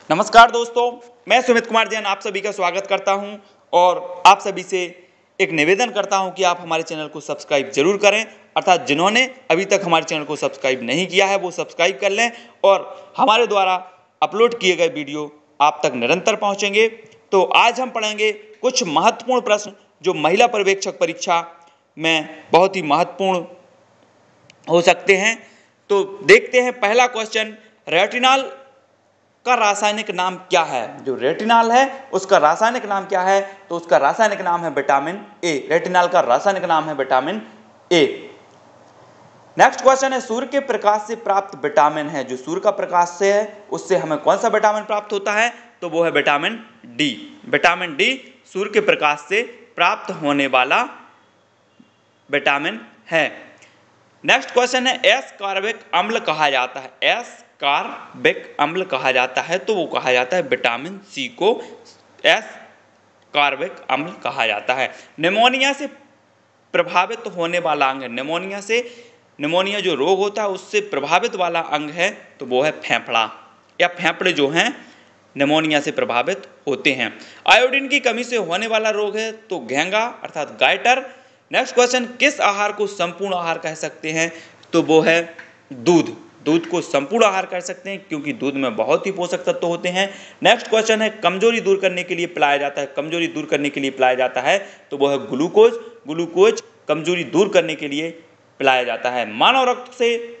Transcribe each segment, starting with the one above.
नमस्कार दोस्तों, मैं सुमित कुमार जैन आप सभी का स्वागत करता हूं और आप सभी से एक निवेदन करता हूं कि आप हमारे चैनल को सब्सक्राइब जरूर करें। अर्थात जिन्होंने अभी तक हमारे चैनल को सब्सक्राइब नहीं किया है वो सब्सक्राइब कर लें और हमारे द्वारा अपलोड किए गए वीडियो आप तक निरंतर पहुंचेंगे। तो आज हम पढ़ेंगे कुछ महत्वपूर्ण प्रश्न जो महिला पर्यवेक्षक परीक्षा में बहुत ही महत्वपूर्ण हो सकते हैं। तो देखते हैं पहला क्वेश्चन, रेटिनॉल का रासायनिक नाम क्या है? जो रेटिनॉल है उसका रासायनिक नाम क्या है? तो उसका रासायनिक नाम है विटामिन ए। रेटिनॉल का रासायनिक नाम है विटामिन ए। नेक्स्ट क्वेश्चन है, सूर्य के प्रकाश से प्राप्त विटामिन है। जो सूर्य का प्रकाश से है उससे हमें कौन सा विटामिन प्राप्त होता है? तो वो है विटामिन डी। विटामिन डी सूर्य के प्रकाश से प्राप्त होने वाला विटामिन है। नेक्स्ट क्वेश्चन है, एस कार्बिक अम्ल कहा जाता है। एस कार्बिक अम्ल कहा जाता है तो वो कहा जाता है विटामिन सी को एस कार्बिक अम्ल कहा जाता है। निमोनिया से प्रभावित होने वाला अंग है। निमोनिया जो रोग होता है उससे प्रभावित वाला अंग है तो वो है फेफड़ा, या फेफड़े जो हैं निमोनिया से प्रभावित होते हैं। आयोडीन की कमी से होने वाला रोग है तो घेंगा अर्थात गाइटर। नेक्स्ट क्वेश्चन, किस आहार को संपूर्ण आहार कह सकते हैं? तो वो है दूध। दूध को संपूर्ण आहार कर सकते हैं क्योंकि दूध में बहुत ही पोषक तत्व होते हैं। नेक्स्ट क्वेश्चन है, कमजोरी दूर करने के लिए पिलाया जाता है। कमजोरी दूर करने के लिए पिलाया जाता है तो वो है ग्लूकोज। ग्लूकोज कमजोरी दूर करने के लिए पिलाया जाता है। मानव रक्त से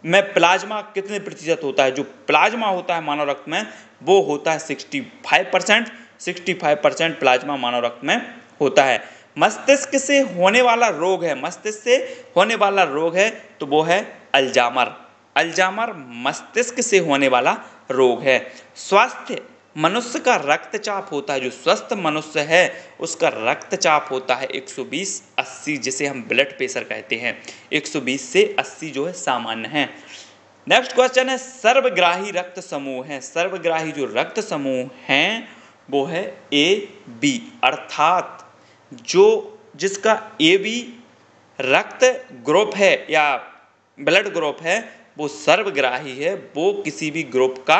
में प्लाज्मा कितने प्रतिशत होता है? जो प्लाज्मा होता है मानव रक्त में वो होता है 65%। 65% प्लाज्मा मानव रक्त में होता है। मस्तिष्क से होने वाला रोग है। मस्तिष्क से होने वाला रोग है तो वो है अल्जामर। अल्जामर मस्तिष्क से होने वाला रोग है। स्वास्थ्य मनुष्य का रक्तचाप होता है। जो स्वस्थ मनुष्य है उसका रक्तचाप होता है 120/80, जिसे हम ब्लड प्रेशर कहते हैं। 120 से 80 जो है सामान्य है। नेक्स्ट क्वेश्चन है, सर्वग्राही रक्त समूह है। सर्वग्राही जो रक्त समूह हैं वो है ए बी, अर्थात जो जिसका ए बी रक्त ग्रुप है या ब्लड ग्रुप है वो सर्वग्राही है, वो किसी भी ग्रुप का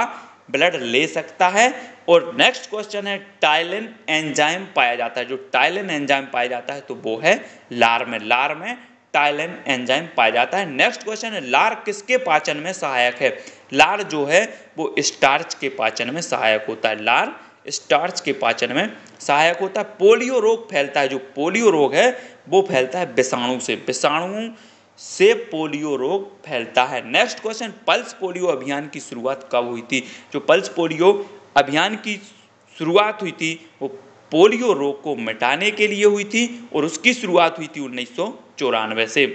ब्लड ले सकता है। और नेक्स्ट क्वेश्चन है, टाइलिन एंजाइम पाया जाता है। जो टाइलिन एंजाइम पाया जाता है तो वो है लार में। लार में टाइलिन एंजाइम पाया जाता है। नेक्स्ट क्वेश्चन है, लार किसके पाचन में सहायक है? लार जो है वो स्टार्च के पाचन में सहायक होता है। लार स्टार्च के पाचन में सहायक होता है। पोलियो रोग फैलता है। जो पोलियो रोग है वो फैलता है विषाणु से। विषाणु से पोलियो रोग फैलता है। नेक्स्ट क्वेश्चन, पल्स पोलियो अभियान की शुरुआत कब हुई थी? जो पल्स पोलियो अभियान की शुरुआत हुई थी वो पोलियो रोग को मिटाने के लिए हुई थी और उसकी शुरुआत हुई थी 1994 से।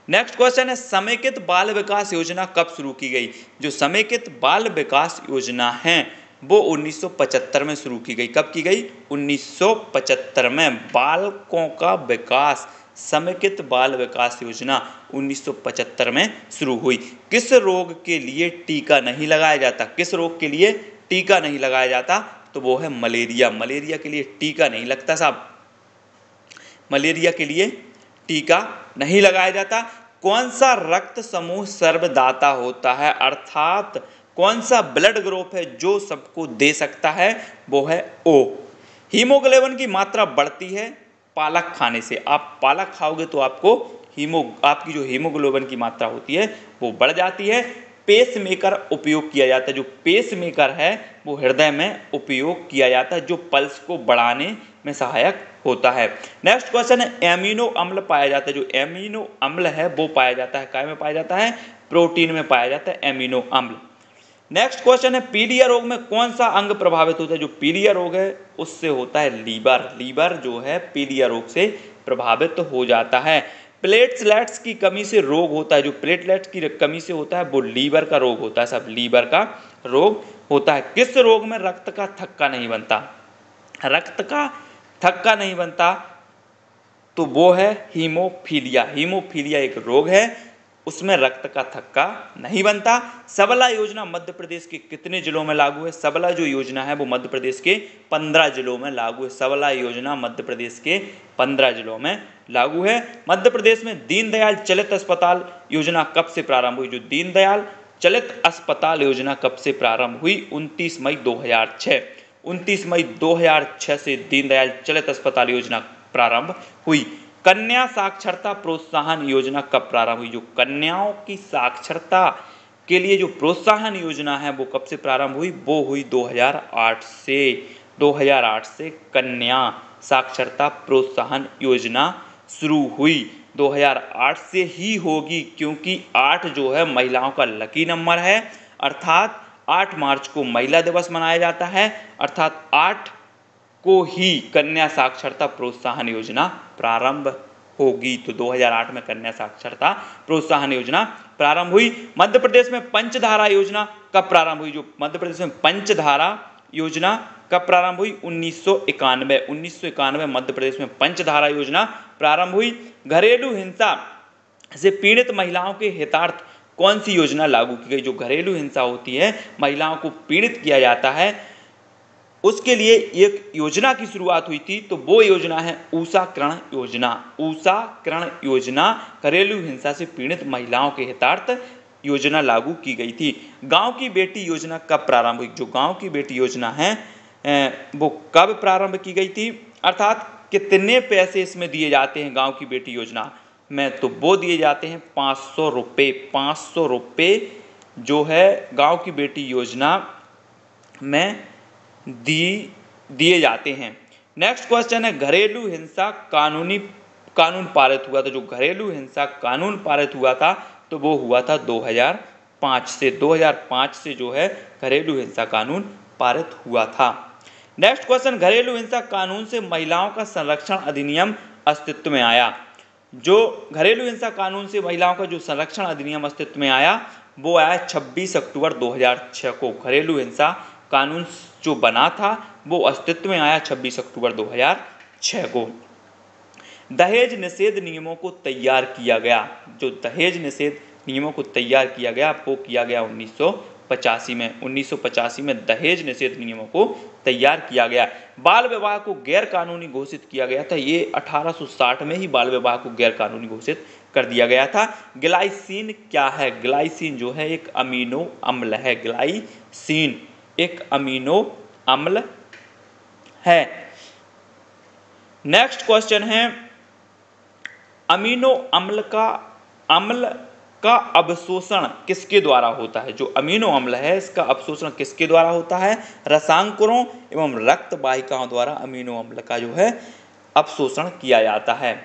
नेक्स्ट क्वेश्चन है, समेकित बाल विकास योजना कब शुरू की गई? जो समेकित बाल विकास योजना है वो 1975 में शुरू की गई। कब की गई? 1975 में। बालकों का विकास, समेकित बाल विकास योजना 1975 में शुरू हुई। किस रोग के लिए टीका नहीं लगाया जाता? किस रोग के लिए टीका नहीं लगाया जाता? तो वो है मलेरिया। मलेरिया के लिए टीका नहीं लगता साहब। मलेरिया के लिए टीका नहीं लगाया जाता। कौन सा रक्त समूह सर्वदाता होता है? अर्थात कौन सा ब्लड ग्रुप है जो सबको दे सकता है? वो है ओ। हीमोग्लोबिन की मात्रा बढ़ती है पालक खाने से। आप पालक खाओगे तो आपकी जो हीमोग्लोबिन की मात्रा होती है वो बढ़ जाती है। पेस मेकर उपयोग किया जाता है। जो पेस मेकर है वो हृदय में उपयोग किया जाता है, जो पल्स को बढ़ाने में सहायक होता है। नेक्स्ट क्वेश्चन है, एमिनो अम्ल पाया जाता है। जो एमिनो अम्ल है वो पाया जाता है काय में पाया जाता है? प्रोटीन में पाया जाता है एमिनो अम्ल। नेक्स्ट क्वेश्चन है, पीलिया रोग में कौन सा अंग प्रभावित होता है? जो पीलिया रोग है उससे होता है लीवर। लीवर जो है पीलिया रोग से प्रभावित हो जाता है। प्लेटलेट्स की कमी से रोग होता है। जो प्लेटलेट्स की कमी से होता है वो लीवर का रोग होता है। सब लीवर का रोग होता है। किस रोग में रक्त का थक्का नहीं बनता? रक्त का थक्का नहीं बनता तो वो है हीमोफीलिया। हीमोफीलिया एक रोग है, उसमें रक्त का थक्का नहीं बनता। सबला योजना मध्य प्रदेश के कितने जिलों में लागू है? सबला जो योजना है वो मध्य प्रदेश के 15 जिलों में लागू है। सबला योजना मध्य प्रदेश के 15 जिलों में लागू है। मध्य प्रदेश में दीनदयाल चलित अस्पताल योजना कब से प्रारंभ हुई? जो दीनदयाल चलित अस्पताल योजना कब से प्रारंभ हुई? 29 मई 2006। 29 मई 2006 से दीनदयाल चलित अस्पताल योजना प्रारंभ हुई। कन्या साक्षरता प्रोत्साहन योजना कब प्रारंभ हुई? जो कन्याओं की साक्षरता के लिए जो प्रोत्साहन योजना है वो कब से प्रारंभ हुई? वो हुई 2008 से। 2008 से कन्या साक्षरता प्रोत्साहन योजना शुरू हुई। 2008 से ही होगी, क्योंकि 8 जो है महिलाओं का लकी नंबर है, अर्थात 8 मार्च को महिला दिवस मनाया जाता है, अर्थात 8 को ही कन्या साक्षरता प्रोत्साहन योजना प्रारंभ होगी। तो 2008 में कन्या साक्षरता प्रोत्साहन योजना प्रारंभ हुई। मध्य प्रदेश में पंचधारा योजना कब प्रारंभ हुई? जो मध्य प्रदेश में पंचधारा योजना कब प्रारंभ हुई? 1991। 1991 मध्य प्रदेश में पंचधारा योजना प्रारंभ हुई। घरेलू हिंसा से पीड़ित महिलाओं के हितार्थ कौन सी योजना लागू की गई? जो घरेलू हिंसा होती है, महिलाओं को पीड़ित किया जाता है, उसके लिए एक योजना की शुरुआत हुई थी, तो वो योजना है ऊषाकरण योजना। ऊषाकरण योजना घरेलू हिंसा से पीड़ित महिलाओं के हितार्थ योजना लागू की गई थी। गांव की बेटी योजना कब प्रारंभ हुई? जो गांव की बेटी योजना है वो कब प्रारंभ की गई थी, अर्थात कितने पैसे इसमें दिए जाते हैं गांव की बेटी योजना में? तो वो दिए जाते हैं 500 रुपये। 500 रुपये जो है गांव की बेटी योजना में दिए जाते हैं। नेक्स्ट क्वेश्चन है, घरेलू हिंसा कानून पारित हुआ था। जो घरेलू हिंसा कानून पारित हुआ था तो वो हुआ था 2005 से। 2005 से जो है घरेलू हिंसा कानून पारित हुआ था। नेक्स्ट क्वेश्चन, घरेलू हिंसा कानून से महिलाओं का संरक्षण अधिनियम अस्तित्व में आया। जो घरेलू हिंसा कानून से महिलाओं का जो संरक्षण अधिनियम अस्तित्व में आया वो आया 26 अक्टूबर 2006 को। घरेलू हिंसा कानून जो बना था वो अस्तित्व में आया 26 अक्टूबर 2006 को। दहेज निषेध नियमों को तैयार किया गया। जो दहेज निषेध नियमों को तैयार किया गया वो किया गया 1985 में। 1985 में दहेज निषेध नियमों को तैयार किया गया। बाल विवाह को गैर कानूनी घोषित किया गया था। ये 1860 में ही बाल विवाह को गैर कानूनी घोषित कर दिया गया था। ग्लाइसिन क्या है? ग्लाइसिन जो है एक अमीनो अम्ल है। ग्लाइसिन एक अमीनो अम्ल है। नेक्स्ट क्वेश्चन है, अमीनो अम्ल का अवशोषण किसके द्वारा होता है? जो अमीनो अम्ल है इसका अवशोषण किसके द्वारा होता है? रसांकुरों एवं रक्त वाहिकाओं द्वारा अमीनो अम्ल का जो है अवशोषण किया जाता है।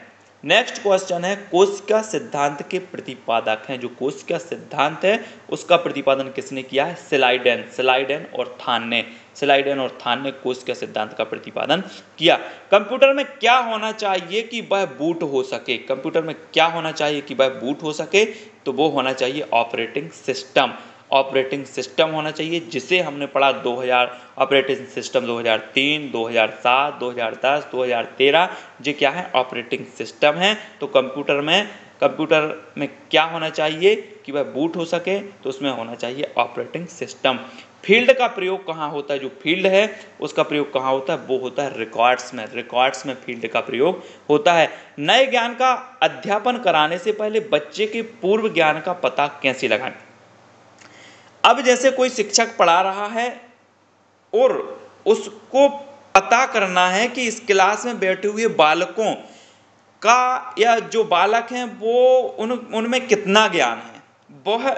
नेक्स्ट क्वेश्चन है, कोशिका सिद्धांत के प्रतिपादक हैं। जो कोशिका सिद्धांत है उसका प्रतिपादन किसने किया है? स्लाइडेन और थान ने। स्लाइडेन और थान ने कोशिका सिद्धांत का प्रतिपादन किया। कंप्यूटर में क्या होना चाहिए कि वह बूट हो सके? कंप्यूटर में क्या होना चाहिए कि वह बूट हो सके? तो वो होना चाहिए ऑपरेटिंग सिस्टम। ऑपरेटिंग सिस्टम होना चाहिए, जिसे हमने पढ़ा 2000 ऑपरेटिंग सिस्टम 2003, 2007, 2010, 2013 ये क्या है? ऑपरेटिंग सिस्टम है। तो कंप्यूटर में क्या होना चाहिए कि वह बूट हो सके? तो उसमें होना चाहिए ऑपरेटिंग सिस्टम। फील्ड का प्रयोग कहाँ होता है? जो फील्ड है उसका प्रयोग कहाँ होता है? वो होता है रिकॉर्ड्स में। रिकॉर्ड्स में फील्ड का प्रयोग होता है। नए ज्ञान का अध्यापन कराने से पहले बच्चे के पूर्व ज्ञान का पता कैसे लगाएं? अब जैसे कोई शिक्षक पढ़ा रहा है और उसको पता करना है कि इस क्लास में बैठे हुए बालकों का या जो बालक हैं वो उनमें कितना ज्ञान है, वह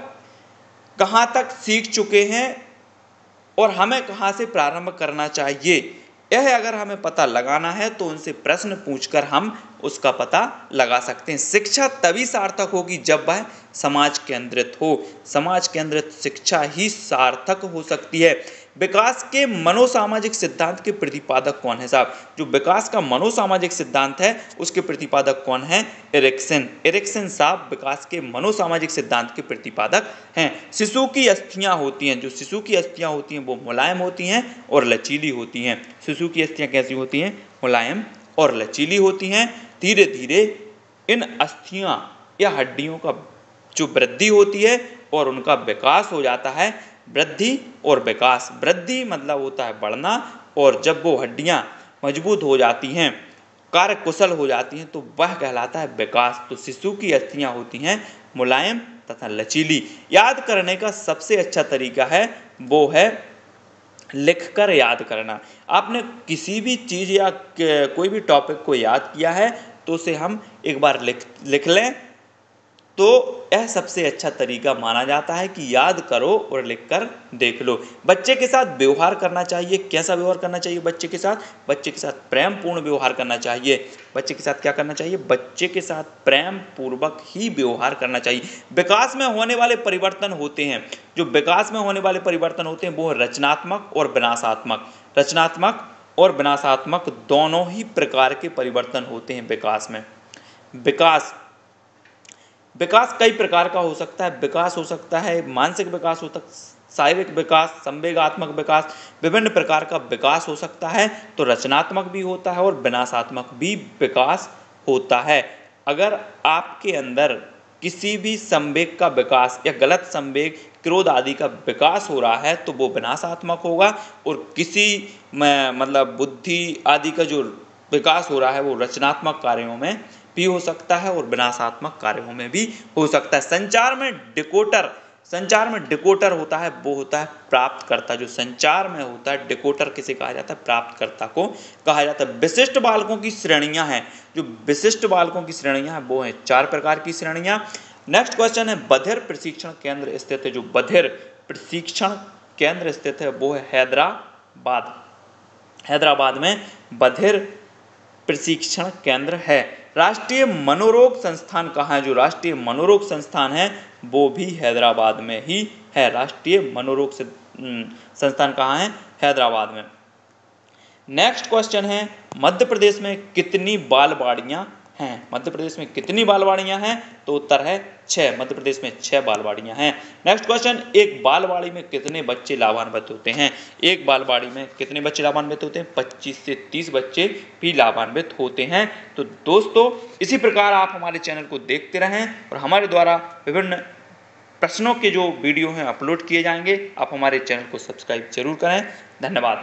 कहाँ तक सीख चुके हैं और हमें कहाँ से प्रारंभ करना चाहिए। यह अगर हमें पता लगाना है तो उनसे प्रश्न पूछकर हम उसका पता लगा सकते हैं। शिक्षा तभी सार्थक होगी जब वह समाज केंद्रित हो। समाज केंद्रित शिक्षा ही सार्थक हो सकती है। विकास के मनोसामाजिक सिद्धांत के प्रतिपादक कौन है साहब? जो विकास का मनोसामाजिक सिद्धांत है उसके प्रतिपादक कौन है? एरिक्सन। एरिक्सन साहब विकास के मनोसामाजिक सिद्धांत के प्रतिपादक हैं। शिशु की अस्थियां होती हैं। जो शिशु की अस्थियां होती हैं वो मुलायम होती हैं और लचीली होती हैं। शिशु की अस्थियां कैसी होती हैं? मुलायम और लचीली होती हैं। धीरे धीरे इन अस्थियां या हड्डियों का जो वृद्धि होती है और उनका विकास हो जाता है। वृद्धि और विकास, वृद्धि मतलब होता है बढ़ना, और जब वो हड्डियां मजबूत हो जाती हैं, कार्य कुशल हो जाती हैं, तो वह कहलाता है विकास। तो शिशु की अस्थियां होती हैं मुलायम तथा लचीली। याद करने का सबसे अच्छा तरीका है वो है लिखकर याद करना। आपने किसी भी चीज़ या कोई भी टॉपिक को याद किया है तो उसे हम एक बार लिख लें, तो यह सबसे अच्छा तरीका माना जाता है कि याद करो और लिखकर देख लो। बच्चे के साथ व्यवहार करना चाहिए। कैसा व्यवहार करना चाहिए बच्चे के साथ? बच्चे के साथ प्रेम पूर्ण व्यवहार करना चाहिए। बच्चे के साथ क्या करना चाहिए? बच्चे के साथ प्रेम पूर्वक ही व्यवहार करना चाहिए। विकास में होने वाले परिवर्तन होते हैं, जो विकास में होने वाले परिवर्तन होते हैं वो रचनात्मक और विनाशात्मक। रचनात्मक और विनाशात्मक दोनों ही प्रकार के परिवर्तन होते हैं विकास में। विकास कई प्रकार का हो सकता है। विकास हो सकता है मानसिक विकास, हो सकता शारीरिक विकास, संवेगात्मक विकास, विभिन्न प्रकार का विकास हो सकता है। तो रचनात्मक भी होता है और विनाशात्मक भी विकास होता है। अगर आपके अंदर किसी भी संवेग का विकास या गलत संवेग, क्रोध आदि का विकास हो रहा है तो वो विनाशात्मक होगा, और किसी मतलब बुद्धि आदि का जो विकास हो रहा है वो रचनात्मक कार्यों में भी हो सकता है और विनाशात्मक कार्यों में भी हो सकता है। संचार में डिकोटर होता है, वो होता है प्राप्तकर्ता। जो संचार में होता है डिकोटर किसे कहा जाता है? प्राप्तकर्ता को कहा जाता है। विशिष्ट बालकों की श्रेणियां हैं। जो विशिष्ट बालकों की श्रेणियां हैं वो हैं 4 प्रकार की श्रेणियां। नेक्स्ट क्वेश्चन है, बधिर प्रशिक्षण केंद्र स्थित है। जो बधिर प्रशिक्षण केंद्र स्थित है वो है हैदराबाद। हैदराबाद में बधिर प्रशिक्षण केंद्र है। राष्ट्रीय मनोरोग संस्थान कहाँ है? जो राष्ट्रीय मनोरोग संस्थान है वो भी हैदराबाद में ही है। राष्ट्रीय मनोरोग संस्थान कहाँ है? हैदराबाद में। नेक्स्ट क्वेश्चन है, मध्य प्रदेश में कितनी बालवाड़ियाँ हैं? मध्य प्रदेश में कितनी बालवाड़ियाँ हैं? तो उत्तर है 6। मध्य प्रदेश में 6 बालवाड़ियाँ हैं। नेक्स्ट क्वेश्चन, एक बालवाड़ी में कितने बच्चे लाभान्वित होते हैं? एक बालवाड़ी में कितने बच्चे लाभान्वित होते हैं? 25 से 30 बच्चे भी लाभान्वित होते हैं। तो दोस्तों, इसी प्रकार आप हमारे चैनल को देखते रहें और हमारे द्वारा विभिन्न प्रश्नों के जो वीडियो हैं अपलोड किए जाएंगे। आप हमारे चैनल को सब्सक्राइब जरूर करें। धन्यवाद।